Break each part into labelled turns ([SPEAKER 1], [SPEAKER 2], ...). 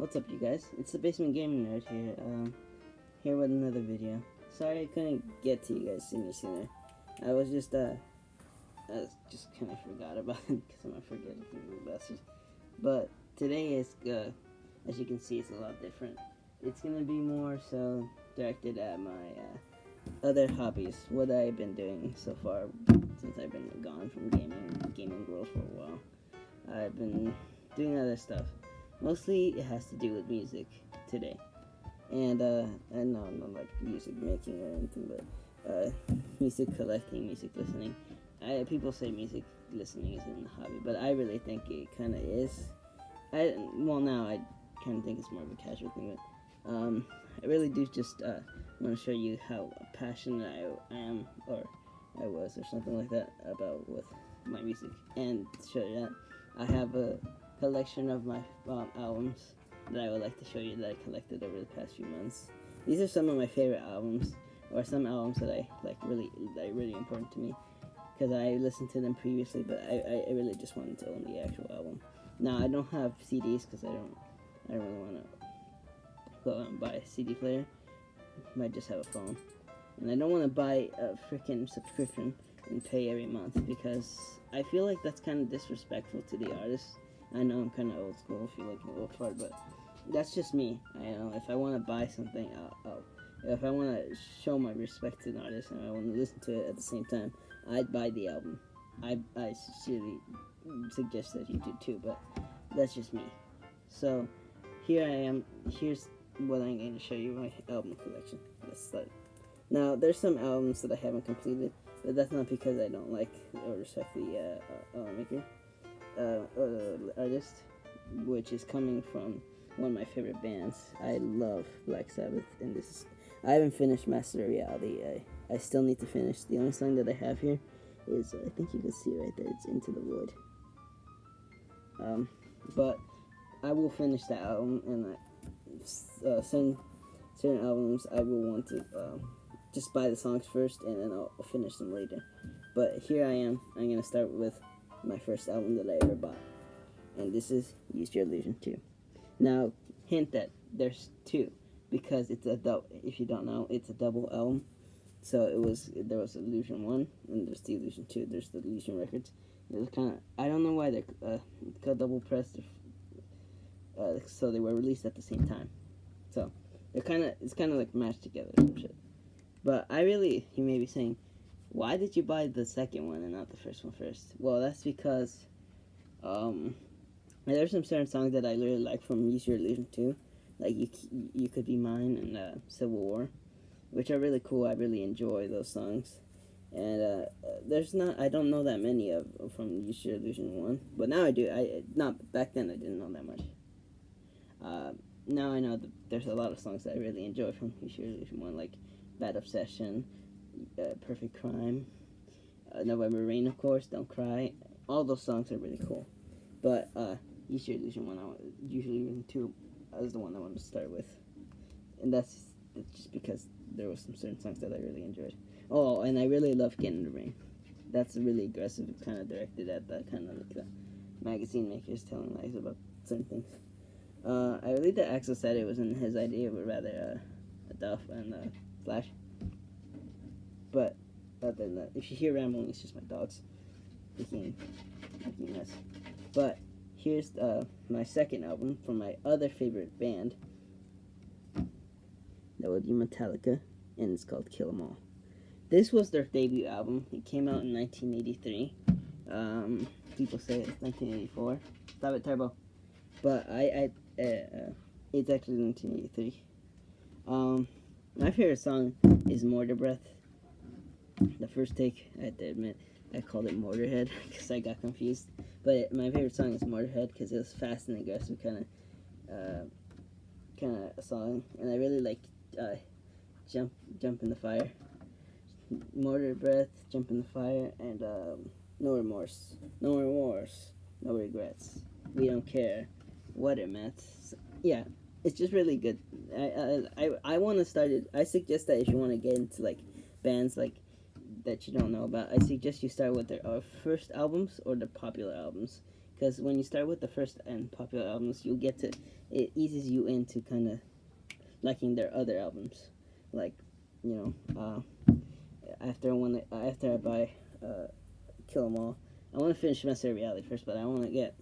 [SPEAKER 1] What's up, you guys? It's the Basement Gaming Nerd here, here with another video. Sorry I couldn't get to you guys sooner. I was just kind of forgot about it because I'm a forgetful bastard. But today is, as you can see, it's a lot different. It's gonna be more so directed at my other hobbies, what I've been doing so far since I've been gone from gaming world for a while. I've been doing other stuff. Mostly it has to do with music today. And no, not like music making or anything, but music collecting, music listening. People say music listening isn't a hobby, but I really think it kind of is. Now I kind of think it's more of a casual thing, but I really do just want to show you how passionate I am, or I was, or something like that, about with my music. And to show you that, I have a collection of my albums that I would like to show you that I collected over the past few months. These are some of my favorite albums, or some albums that I like that are really important to me, because I listened to them previously, but I really just wanted to own the actual album. Now I don't have CDs because I don't really want to go out and buy a CD player. I might just have a phone, and I don't want to buy a freaking subscription and pay every month, because I feel like that's kind of disrespectful to the artist. I know I'm kind of old school if you like me old fart, but that's just me. I know if I want to buy something, if I want to show my respect to an artist and I want to listen to it at the same time, I'd buy the album. I sincerely suggest that you do too, but that's just me. So here I am. Here's what I'm going to show you, my album collection. Let's start. Now there's some albums that I haven't completed, but that's not because I don't like or respect the maker. Artist, which is coming from one of my favorite bands. I love Black Sabbath, and I haven't finished Master of Reality. I still need to finish. The only song that I have here is, I think you can see right there, it's Into the Void. But I will finish that album, and certain albums I will want to just buy the songs first, and then I'll finish them later. But here I am. I'm gonna start with my first album that I ever bought, and this is Use Your Illusion 2. Now, hint that there's two, because it's a double. If you don't know, it's a double album. So there was Illusion 1, and there's the Illusion 2. There's the Illusion Records. It was kind of, I don't know why they're called double pressed. So they were released at the same time. So it's kind of like mashed together or some shit. But you may be saying, why did you buy the second one and not the first one first? Well, that's because there's some certain songs that I really like from Use Your Illusion 2, like You Could Be Mine and Civil War, which are really cool. I really enjoy those songs. And I don't know that many from Use Your Illusion 1, but now I do. Back then I didn't know that much. Now I know that there's a lot of songs that I really enjoy from Use Your Illusion 1, like Bad Obsession, Perfect Crime, November Rain, of course, Don't Cry. All those songs are really cool. But Use Your Illusion 1, Use Your Illusion 2 is the one I want to start with. And that's just because there were some certain songs that I really enjoyed. Oh, and I really love Get in the Rain. That's really aggressive, kind of directed at that kind of like the magazine makers telling lies about certain things. I believe that Axel said it wasn't his idea, but rather Duff and Flash. But other than that, if you hear rambling, it's just my dogs making mess. But here's my second album from my other favorite band. That would be Metallica, and it's called Kill 'Em All. This was their debut album. It came out in 1983. People say it's 1984. Stop it, Turbo. But it's actually 1983. My favorite song is Mortar Breath. The first take, I have to admit, I called it Motorhead because I got confused. But my favorite song is Motorhead because it was fast and aggressive kind of song, and I really like Jump in the Fire, Mortar Breath, Jump in the Fire, and No Remorse, No Regrets, We Don't Care, What It Meant. Yeah, it's just really good. I want to start it. I suggest that if you want to get into like bands like that you don't know about, I suggest you start with their first albums or their popular albums, because when you start with the first and popular albums, you'll get to it eases you into kind of liking their other albums, like after I buy Kill 'Em All, I want to finish Master of Reality first, but I want to get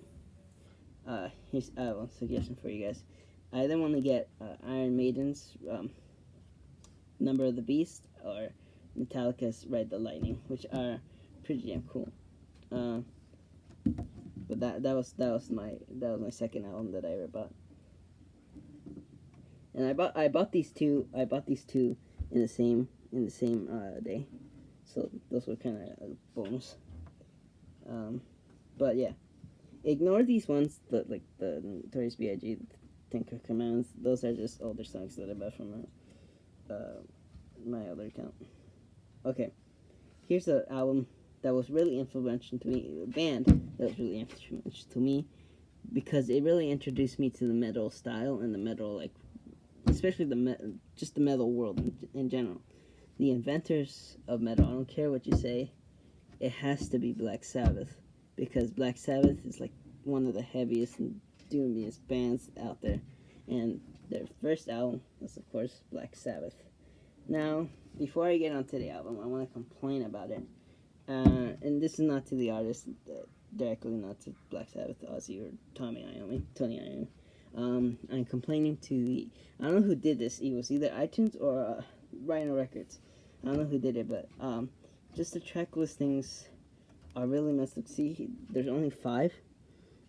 [SPEAKER 1] here's I have a suggestion for you guys. I either want to get Iron Maiden's Number of the Beast or Metallica's Ride the Lightning, which are pretty damn cool. But that was my second album that I ever bought. And I bought these two in the same day, so those were kind of a bonus. But yeah, ignore these ones, like the Notorious B.I.G., Tinker Commands. Those are just older songs that I bought from my other account. Okay, here's an album that was really influential to me, a band that was really influential to me, because it really introduced me to the metal style and the metal, like, especially just the metal world in general. The inventors of metal, I don't care what you say, it has to be Black Sabbath, because Black Sabbath is like one of the heaviest and doomiest bands out there, and their first album was, of course, Black Sabbath. Now, before I get onto the album, I want to complain about it. And this is not to the artist, directly not to Black Sabbath, Ozzy, or Tony Iommi. I'm complaining to I don't know who did this. It was either iTunes or Rhino Records. I don't know who did it, but just the track listings are really messed up. See, there's only 5.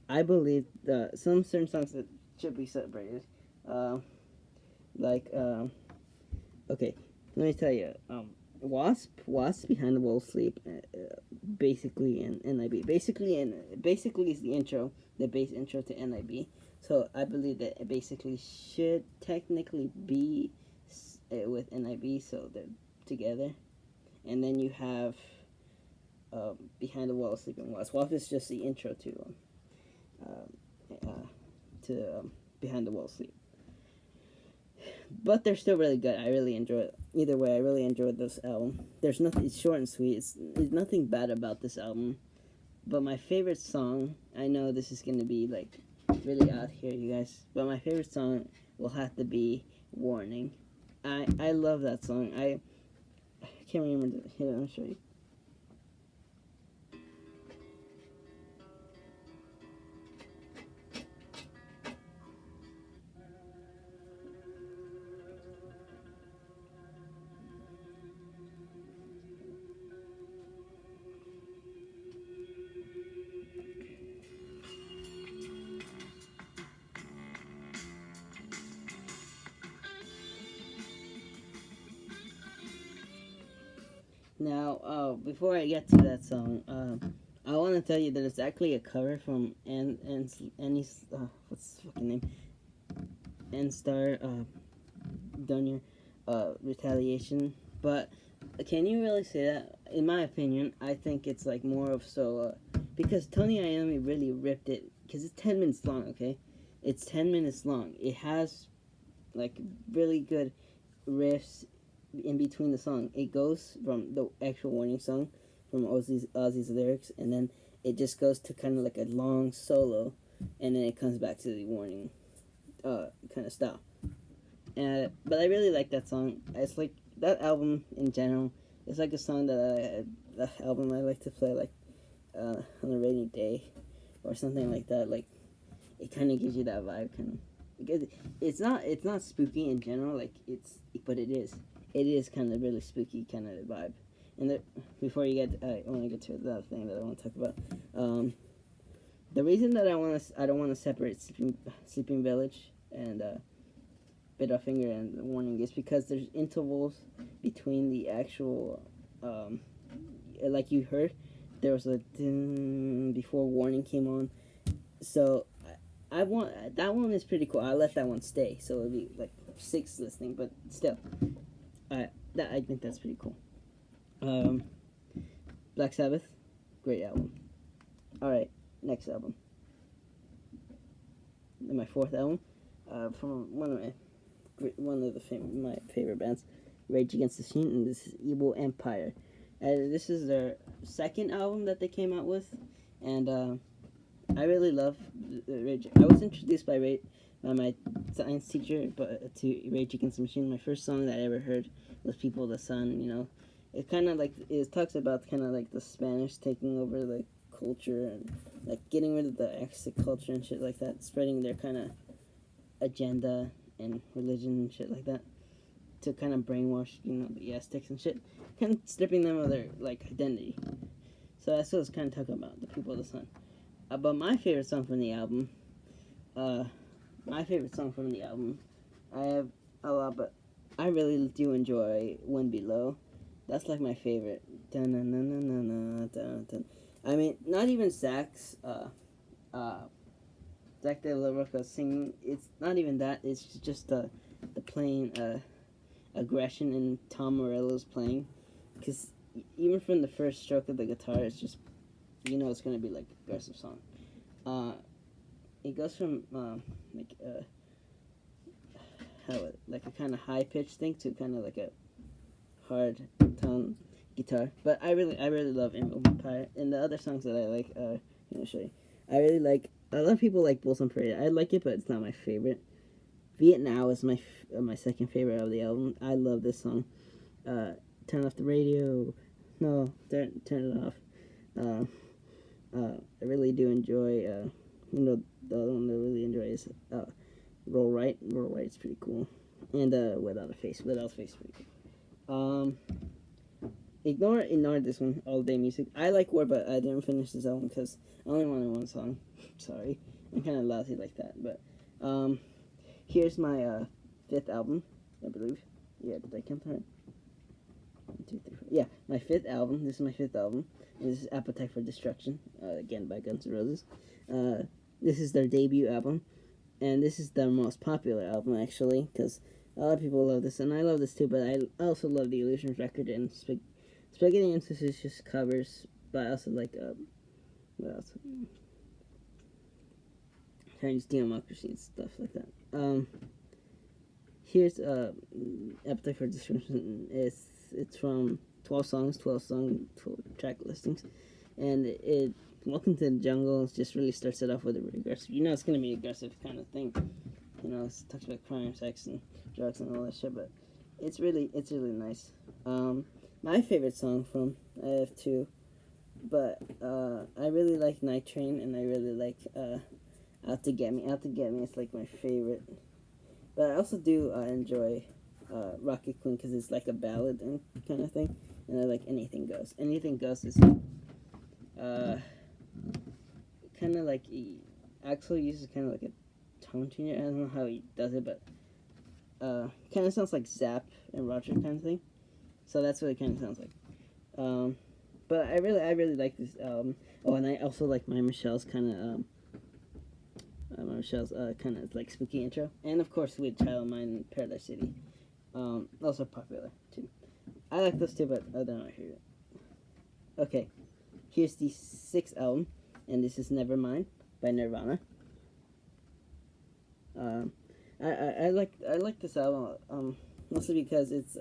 [SPEAKER 1] I believe some certain songs that should be separated. Okay, let me tell you. Wasp, Behind the Wall Sleep, basically, and NIB. Basically is the intro, the bass intro to NIB. So I believe that it basically should technically be with NIB, so they're together. And then you have Behind the Wall Sleep and Wasp. Wasp is just the intro to Behind the Wall Sleep. But they're still really good. I really enjoy it. Either way, I really enjoyed this album. There's nothing. It's short and sweet. There's nothing bad about this album. But my favorite song, I know this is gonna be like really out here, you guys. But my favorite song will have to be "Warning." I love that song. I can't remember. Here, let me show you. Now, before I get to that song, I want to tell you that it's actually a cover from Annie's what's the fucking name? N-Star, Done Your, Retaliation. But can you really say that? In my opinion, I think it's like more of because Tony Iommi really ripped it, because it's 10 minutes long, okay? It's 10 minutes long. It has like really good riffs in between the song. It goes from the actual Warning song, from Ozzy's lyrics, and then it just goes to kind of like a long solo, and then it comes back to the Warning kind of style. But I really like that song. It's like that album in general. It's like a song the album I like to play like on a rainy day or something like that. Like it kind of gives you that vibe, kind of, because it's not spooky in general. But it is. It is kind of really spooky kind of vibe. And before you get, I want to get to the other thing that I want to talk about. The reason that I don't want to separate Sleeping Village and Bitterfinger and Warning is because there's intervals between the actual, like you heard, there was a before Warning came on. So I want that one is pretty cool. I let that one stay, so it'll be like 6 listening, but still. I think that's pretty cool. Black Sabbath, great album. Alright, next album. And my 4th album, from one of my favorite bands, Rage Against the Machine, and this is Evil Empire. This is their 2nd album that they came out with, and I really love Rage. I was introduced by my science teacher, but to Rage Against the Machine. My first song that I ever heard was "People of the Sun." You know, it kind of like it talks about kind of like the Spanish taking over the culture and like getting rid of the Aztec culture and shit like that, spreading their kind of agenda and religion and shit like that to kind of brainwash the Aztecs and shit, kind of stripping them of their like identity. So that's what it's kind of talking about, the People of the Sun. But my favorite song from the album, uh, my favorite song from the album, I have a lot, but I really do enjoy "One Below." That's like my favorite. Dun, dun, dun, dun, dun, dun, dun, dun. I mean, not even Zach's, Zach De La Roca singing. It's not even that. It's just the plain aggression in Tom Morello's playing, because even from the first stroke of the guitar, it's just it's gonna be like aggressive song. It goes from like like a kind of high pitched thing to kind of like a hard tone guitar. But I really love Empire, and the other songs that I like are show you. I really like. A lot of people like Bulls on Parade. I like it, but it's not my favorite. Vietnam is my second favorite of the album. I love this song. Turn off the radio. No, turn it off. I really do enjoy. The other one that I really enjoy is Roll Right. Roll Right is pretty cool. And Without a Face. Without a Face is pretty cool. Ignore this one. All Day Music. I like War, but I didn't finish this album because I only wanted one song. Sorry, I'm kind of lousy like that. But here's my fifth album, I believe. Yeah, did I count right? 1, 2, 3, 4. Yeah, my fifth album. This is my fifth album. And this is Appetite for Destruction, again by Guns N' Roses. This is their debut album, and this is their most popular album actually, because a lot of people love this, and I love this too. But I also love the Illusions record and Spaghetti Incidents is just covers. But I also like what else? Chinese Democracy and stuff like that. Here's Appetite for Destruction. It's from 12 songs, 12 track listings, and it Welcome to the Jungle just really starts it off with a really aggressive. It's gonna be an aggressive kind of thing. It talks about crime, sex, and drugs and all that shit. But it's really nice. My favorite song from I have two, but I really like Night Train, and I really like Out to Get Me. Out to Get Me is like my favorite. But I also do enjoy Rocket Queen because it's like a ballad and kind of thing. And I like Anything Goes. Anything Goes is kind of like Axel uses kind of like a tone changer. I don't know how he does it, but kind of sounds like Zapp and Roger kind of thing. So that's what it kind of sounds like. But I really like this album. Oh, and I also like My Michelle's kind of kind of like spooky intro, and of course with Child of Mine and Paradise City, also popular too. I like those too, but I don't know if you. Okay, here's the sixth album, and this is Nevermind by Nirvana. I like this album mostly because it's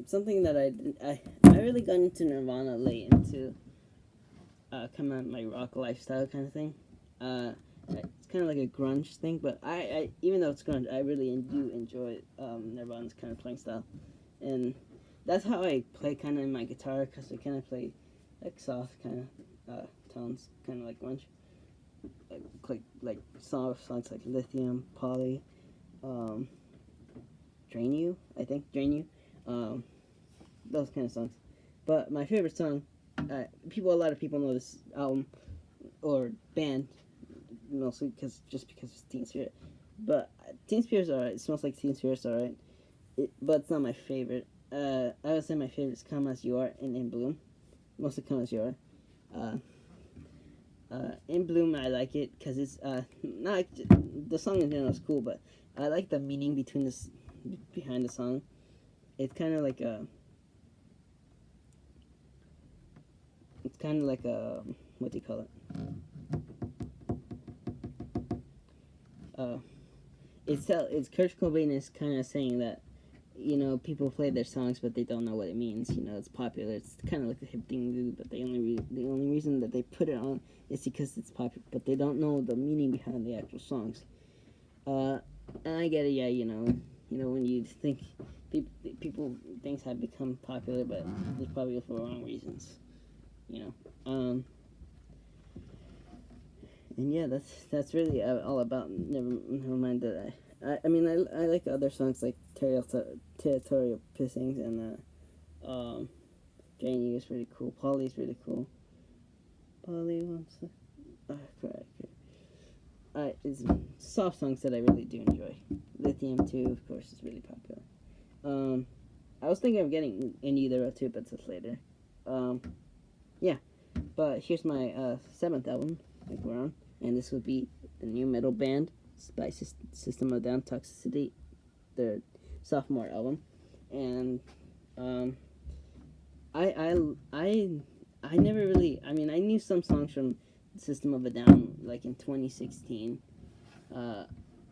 [SPEAKER 1] something that I really got into Nirvana late into kind of my rock lifestyle kind of thing. It's kind of like a grunge thing, but I even though it's grunge, I really do enjoy Nirvana's kind of playing style, and that's how I play kind of in my guitar, because I kind of play like soft kind of tones, kind of like grunge, like songs like Lithium, Polly, Drain You, I think Drain You, those kind of songs. But my favorite song, a lot of people know this album or band mostly because it's Teen Spirit, but Teen Spirit's alright. It Smells Like Teen Spirit's alright, but it's not my favorite. I would say my favorite is Come As You Are and In Bloom, mostly Come As You Are. In Bloom I like it because it's not like, the song in general is cool, but I like the meaning behind the song. It's kind of like what do you call it? It's Kurt Cobain is kind of saying that people play their songs, but they don't know what it means. It's popular. It's kind of like the hip thing to do, but the only reason that they put it on is because it's popular, but they don't know the meaning behind the actual songs. And I get it. Yeah, when you think people things have become popular, but it's probably for the wrong reasons. And yeah, that's really all about. Never mind that I like other songs like Territorial Pissings and Janie is really cool. Polly's really cool. Polly wants to. Correct. It's soft songs that I really do enjoy. Lithium too, of course, is really popular. I was thinking of getting In Utero too, but that's later. Yeah, but here's my seventh album, like we're on, and this would be the new metal band by System of a Down, Toxicity, their sophomore album, and I never really. I mean, I knew some songs from System of a Down like in 2016.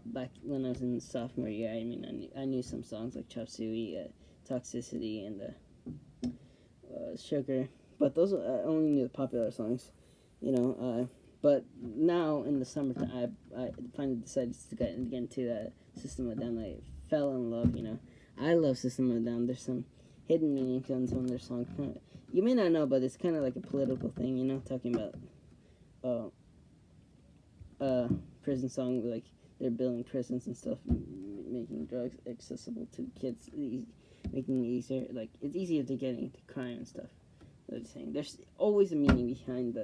[SPEAKER 1] Back when I was in sophomore year, I mean, I knew some songs like Chop Suey, Toxicity, and Sugar, but those I only knew the popular songs, but now in the summertime, I finally decided to get into System of a Down. I fell in love. I love System of a Down. There's some hidden meanings on some of their songs. You may not know, but it's kind of like a political thing. Talking about prison song, like they're building prisons and stuff, making drugs accessible to kids, making it easier. Like it's easier to get into crime and stuff. They're saying there's always a meaning behind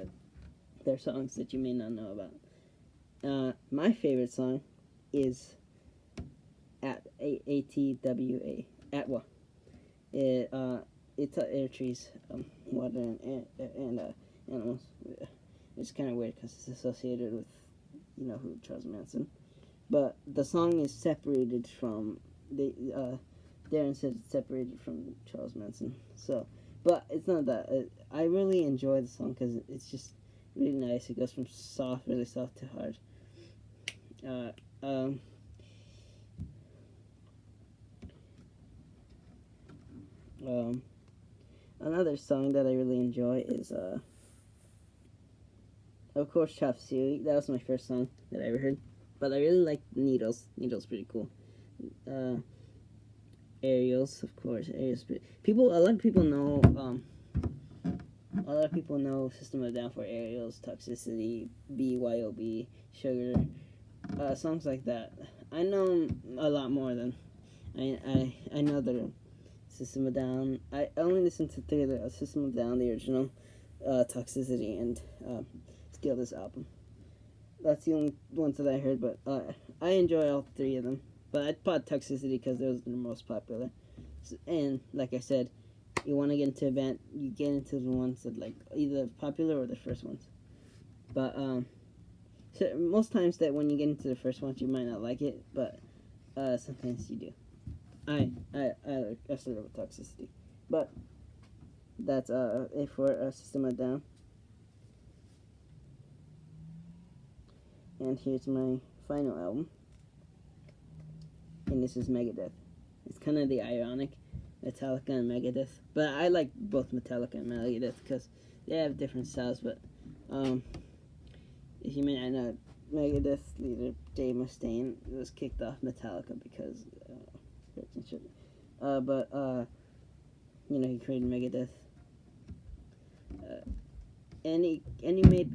[SPEAKER 1] their songs that you may not know about. My favorite song is ATWA Atwa. It's air trees, water and animals. It's kind of weird because it's associated with who, Charles Manson. But the song is separated from Darren said it's separated from Charles Manson. So, but it's not that. I really enjoy the song because it's just really nice. It goes from really soft to hard. Another song that I really enjoy is of course, Chop Suey. That was my first song that I ever heard. But I really like Needles. Needles pretty cool. Aerials, of course. Aerials. A lot of people know. A lot of people know System of a Down for Aerials, Toxicity, BYOB, Sugar, songs like that. I know a lot more than I know the System of a Down. I only listened to three of the System of a Down, the original, Toxicity, and Steal This Album. That's the only ones that I heard, but I enjoy all three of them. But I bought Toxicity because those are the most popular. And like I said, you want to get into a band, you get into the ones that like either popular or the first ones. But so most times that when you get into the first ones, you might not like it, but sometimes you do. I started with Toxicity, but that's it for System of a Down. And here's my final album. And this is Megadeth. It's kind of the ironic Metallica and Megadeth. But I like both Metallica and Megadeth because they have different styles. But if you may not know, Megadeth leader Dave Mustaine was kicked off Metallica because he created Megadeth. And he made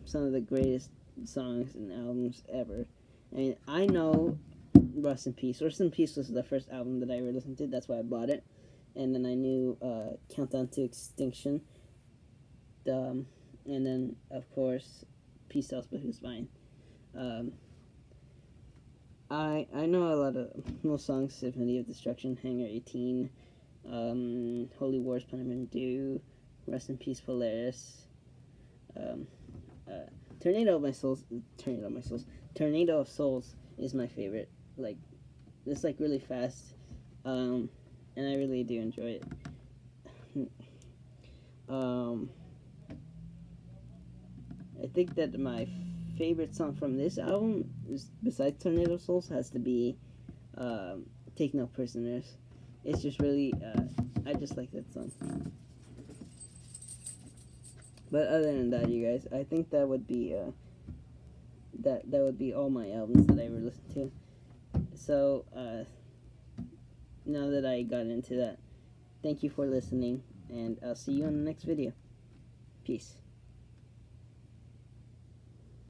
[SPEAKER 1] some of the greatest songs and albums ever. I mean, I know Rust in Peace. Rust in Peace was the first album that I ever listened to. That's why I bought it. And then I knew Countdown to Extinction. And then, of course, Peace Sells, but Who's Mine. I know a lot of most songs: Symphony of Destruction, Hangar 18, Holy Wars, Punishment Due, Rest in Peace, Polaris, Tornado of Souls is my favorite. Like, it's like really fast, and I really do enjoy it. I think that my favorite song from this album is, besides Tornado of Souls, has to be Take No Prisoners. It's just really, I just like that song. But other than that, you guys, I think that would be, that would be all my albums that I ever listened to. So, now that I got into that, thank you for listening, and I'll see you in the next video. Peace.